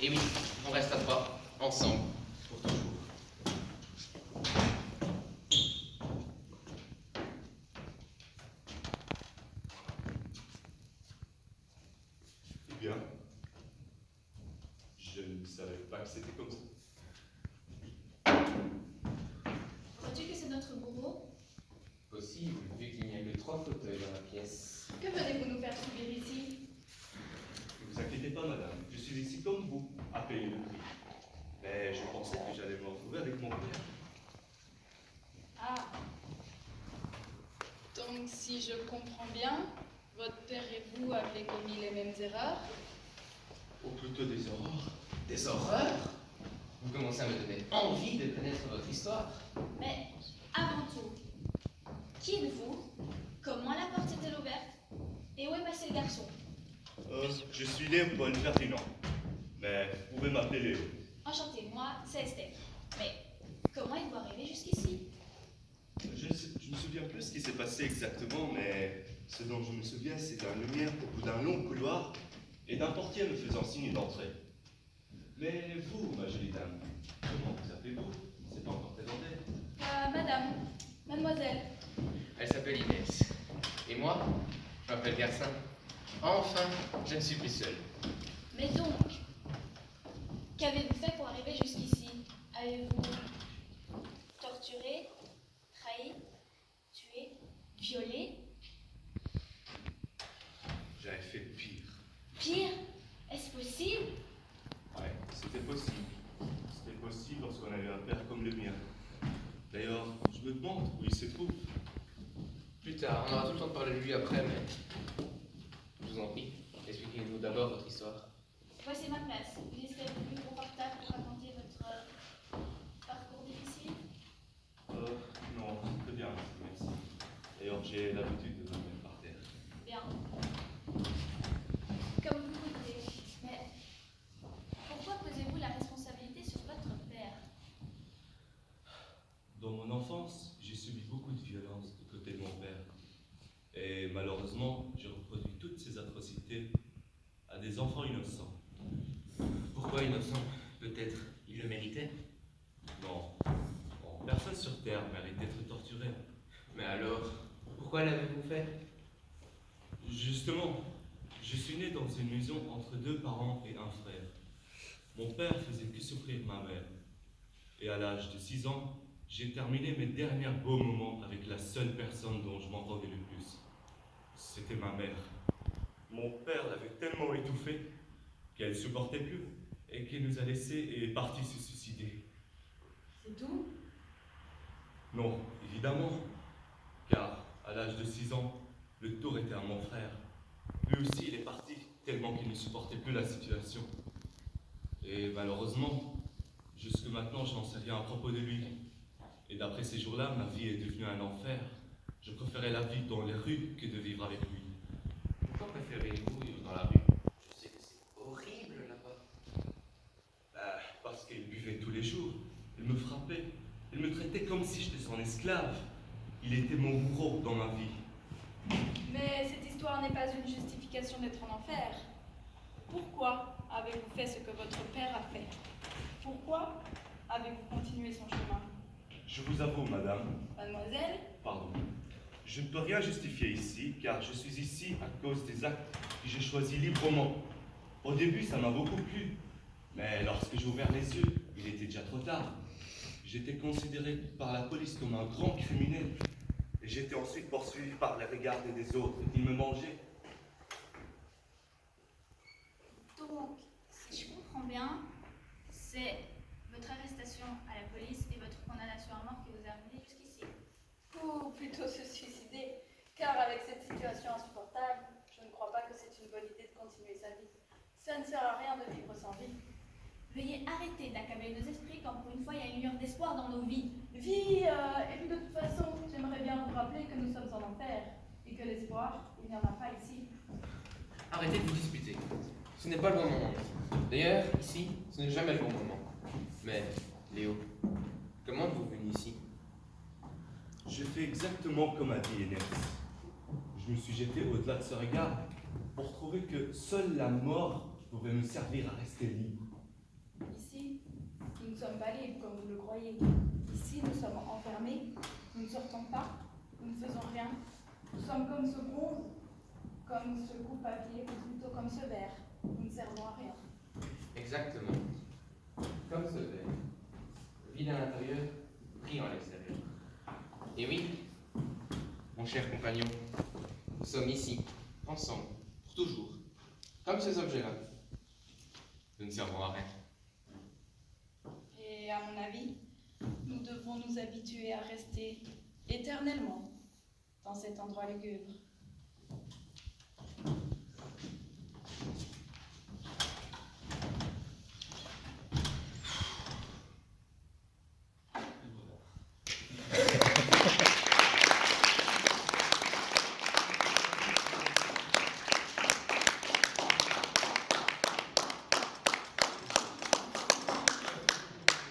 Et oui, on reste à trois, ensemble, pour toujours. Eh bien, je ne savais pas que c'était comme ça. Crois-tu que c'est notre bourreau? Possible, vu qu'il n'y a que 3 fauteuils dans la pièce. Que venez-vous nous faire subir ici? Ne vous inquiétez pas, madame, je suis ici comme vous, à payer le prix. Mais je pensais que j'allais me retrouver avec mon père. Ah. Donc, si je comprends bien, votre père et vous avez commis les mêmes erreurs? Ou plutôt des horreurs. Des horreurs? Vous commencez à me donner envie de connaître votre histoire. Mais avant tout, qui êtes-vous? Comment la porte est-elle ouverte? Et où est passé le garçon? Je suis Léopold Ferdinand, mais vous pouvez m'appeler Léo. Enchantée, moi, c'est Esther. Mais comment êtes-vous arrivé jusqu'ici? Je ne me souviens plus ce qui s'est passé exactement, mais ce dont je me souviens, c'est d'une lumière au bout d'un long couloir et d'un portier me faisant signe d'entrer. Mais vous, ma jolie dame, comment vous appelez-vous? C'est pas encore présenté. Madame, mademoiselle. Elle s'appelle Inès. Et moi, je m'appelle Garcin. Enfin, je ne suis plus seul. Mais donc, qu'avez-vous fait pour arriver jusqu'ici? Avez-vous torturé, trahi, tué, violé? J'avais fait pire. Pire? Est-ce possible? Ouais, c'était possible. C'était possible lorsqu'on avait un père comme le mien. D'ailleurs, je me demande où il se trouve. Plus tard, on aura tout le temps de parler de lui après, mais... Je vous en prie, expliquez-nous d'abord votre histoire. Voici ma place. Il serait plus confortable pour raconter votre parcours difficile? Non, très bien, merci. D'ailleurs, j'ai l'habitude de dormir par terre. Bien. Comme vous voulez. Mais pourquoi posez-vous la responsabilité sur votre père? Dans mon enfance, j'ai subi beaucoup de violence du côté de mon père. Et malheureusement, j'ai reproduit toutes ces atrocités à des enfants innocents. Pourquoi innocent? Peut-être il le méritait. Non, personne sur Terre mérite d'être torturé. Mais alors, pourquoi l'avez-vous fait? Justement, je suis né dans une maison entre 2 parents et un frère. Mon père faisait que souffrir ma mère. Et à l'âge de 6 ans, j'ai terminé mes derniers beaux moments avec la seule personne dont je m'entendais le plus. C'était ma mère. Mon père l'avait tellement étouffée qu'elle ne supportait plus et qu'il nous a laissés et est parti se suicider. C'est tout? Non, évidemment, car à l'âge de 6 ans, le tour était à mon frère. Lui aussi, il est parti tellement qu'il ne supportait plus la situation. Et malheureusement, jusque maintenant, je n'en sais rien à propos de lui. Et d'après ces jours-là, ma vie est devenue un enfer. Je préférais la vie dans les rues que de vivre avec lui. Pourquoi préférez-vous vivre dans la rue? Je sais que c'est horrible là-bas. Parce qu'il buvait tous les jours. Il me frappait. Il me traitait comme si j'étais son esclave. Il était mon bourreau dans ma vie. Mais cette histoire n'est pas une justification d'être en enfer. Pourquoi avez-vous fait ce que votre père a fait? Pourquoi avez-vous continué son chemin? Je vous avoue, madame. Mademoiselle? Pardon. Je ne peux rien justifier ici, car je suis ici à cause des actes que j'ai choisis librement. Au début, ça m'a beaucoup plu. Mais lorsque j'ai ouvert les yeux, il était déjà trop tard. J'étais considéré par la police comme un grand criminel. Et j'étais ensuite poursuivi par les regards des autres qui me mangeaient. Donc, si je comprends bien, c'est votre arrestation à la police et votre condamnation à mort qui vous a amené jusqu'ici. Ou plutôt se suicider, car avec cette situation insupportable, je ne crois pas que c'est une bonne idée de continuer sa vie. Ça ne sert à rien de vivre sans vie. Veuillez arrêter d'accabler nos esprits quand pour une fois il y a une lueur d'espoir dans nos vies. Vie, et puis de toute façon, j'aimerais bien vous rappeler que nous sommes en enfer, et que l'espoir, il n'y en a pas ici. Arrêtez de vous disputer. Ce n'est pas le bon moment. D'ailleurs, ici, ce n'est jamais le bon moment. Mais, Léo, comment êtes-vous venu ici? Je fais exactement comme a dit Inès. Je me suis jeté au-delà de ce regard pour trouver que seule la mort pouvait me servir à rester libre. Nous sommes comme ce bronze, comme ce coupe-papier, ou plutôt comme ce verre. Nous ne servons à rien. Exactement. Comme ce verre. Vide à l'intérieur, brillant à l'extérieur. Et oui, mon cher compagnon, nous sommes ici, ensemble, pour toujours, comme ces objets-là. Nous ne servons à rien. Et à mon avis, nous devons nous habituer à rester éternellement dans cet endroit lugubre.